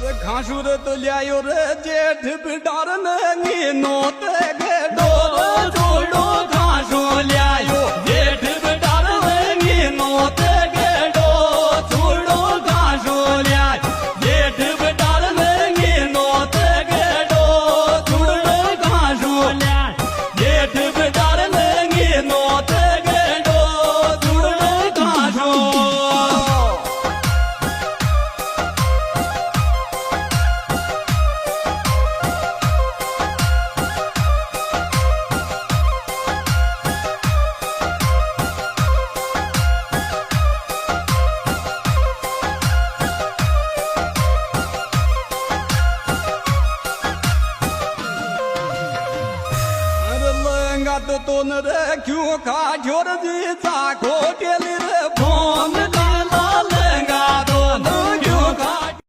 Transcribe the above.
घासुर तो लियायो रे जेठ बिडार ने नोत गेडो छोड़ो घासो लियायो जेठ बिडार ने नोत गेडो छोड़ो घासो लियायो जेठ बिडार ने नोत गेडो छोड़ो घासो लियायो जेठ बिडार ने नोत गेडो छोड़ो घासो तो न रे क्यों खा छोड़ जी चाको के लिए फोन